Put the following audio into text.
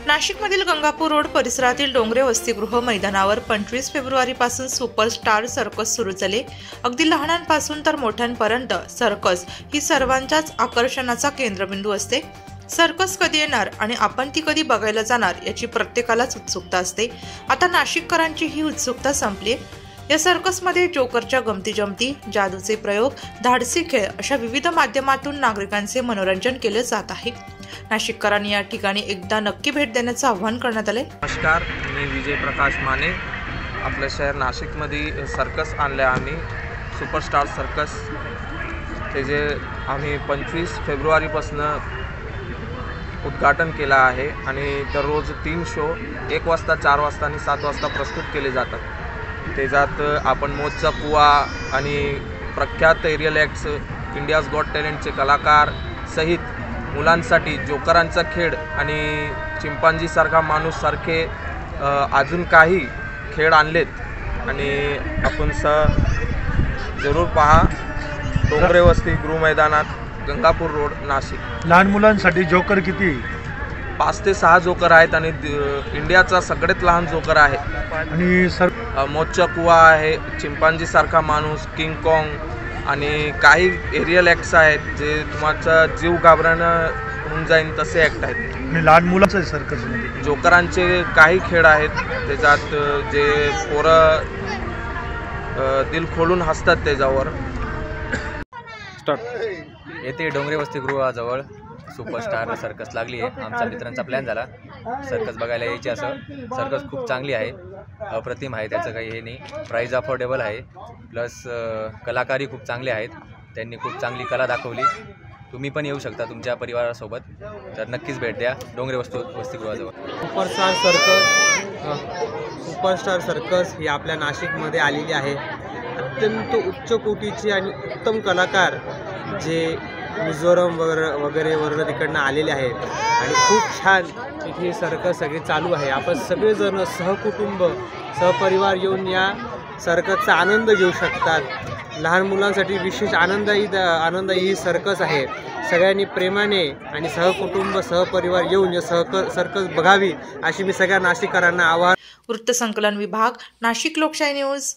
नाशिकमधील गंगापूर रोड परिसरातील डोंगरे वसतिगृह मैदानावर 25 फेब्रुवारीपासून सुपरस्टार सर्कस सुरू झाले। अगदी लहानांपासून तर मोठ्यांपर्यंत सर्कस ही सर्वांच्याच आकर्षणाचा केंद्रबिंदू असते। सर्कस कधी येणार आणि आपण ती कधी बघायला जाणार याची प्रत्येकालाच उत्सुकता असते। आता नाशिककरांची ही उत्सुकता संपली। या सर्कसमध्ये जोकरच्या गमती जमती, जादूचे प्रयोग, धाडसी खेळ अशा विविध माध्यमातून नागरिकांचे मनोरंजन केले जात आहे। नाशिककरांनी या ठिकाणी एकदा नक्की भेट देण्याचं आवाहन करण्यात आले। नमस्कार, मी विजय प्रकाश माने। आपल्या शहर नाशिकमध्ये सर्कस आणले आम्ही, सुपरस्टार सर्कस। ते जे आम्ही 25 फेब्रुवारीपासून उद्घाटन केला आहे आणि दररोज 3 शो 1 वाजता, 4 वाजता आणि 7 वाजता प्रस्तुत केले जातात। त्याच्यात आपण मोजचा कुवा आणि प्रख्यात एरियल ॲक्ट्स, इंडियाज गॉट टॅलेंटचे कलाकार सहित मुलांसाठी जोकरांचा खेळ आणि चिंपांजीसारखा माणूस सारखे अजून काही खेळ आणलेत आणि आपण जरूर पहा। डोंगरे वस्ती गृह मैदानात, गंगापूर रोड, नाशिक। लहान मुलांसाठी जोकर किती? 5 ते 6 जोकर आहेत आणि इंडियाचा सगळ्यात लहान जोकर आहे। आणि मोजचा कुवा आहे, चिंपांजीसारखा माणूस, किंग कॉंग आणि काही एरियल ॲक्ट्स आहेत जे तुमचा जीव घाबरणं होऊन जाईल तसे ॲक्ट आहेत। आणि लहान मुलांचं सर्कसमध्ये जोकरांचे काही खेळ आहेत त्याच्यात जे पोरं दिल खोलून हसतात त्याच्यावर। येथे डोंगरे वसतिगृहाजवळ सुपरस्टार सर्कस लागली आहे। आमच्या मित्रांचा प्लॅन झाला सर्कस बघायला यायची। असं सर्कस खूप चांगली आहे, अप्रतिम आहे, त्याचं काही हे नाही। प्राईज अफोर्डेबल आहे, प्लस कलाकारही खूप चांगले आहेत, त्यांनी खूप चांगली कला दाखवली। तुम्ही पण येऊ शकता तुमच्या परिवारासोबत, तर नक्कीच भेट द्या डोंगरे वसतिगृहाजवळ। सुपरस्टार सर्कस ही आपल्या नाशिकमध्ये आलेली आहे। अत्यंत उच्च कोटीची आणि उत्तम कलाकार जे मिझोरम वगैरे तिकडनं आलेले आहेत आणि खूप छान इथे सर्कस सगळी चालू आहे। आपण सगळेजण सहकुटुंब सहपरिवार येऊन या सर्कसचा आनंद घेऊ शकतात। लहान मुलांसाठी विशेष आनंददायी ही सर्कस आहे। सगळ्यांनी प्रेमाने आणि सहकुटुंब सहपरिवार येऊन या सर्कस बघावी अशी मी सगळ्या नाशिककरांना आवाहन। वृत्तसंकलन विभाग, नाशिक लोकशाही न्यूज।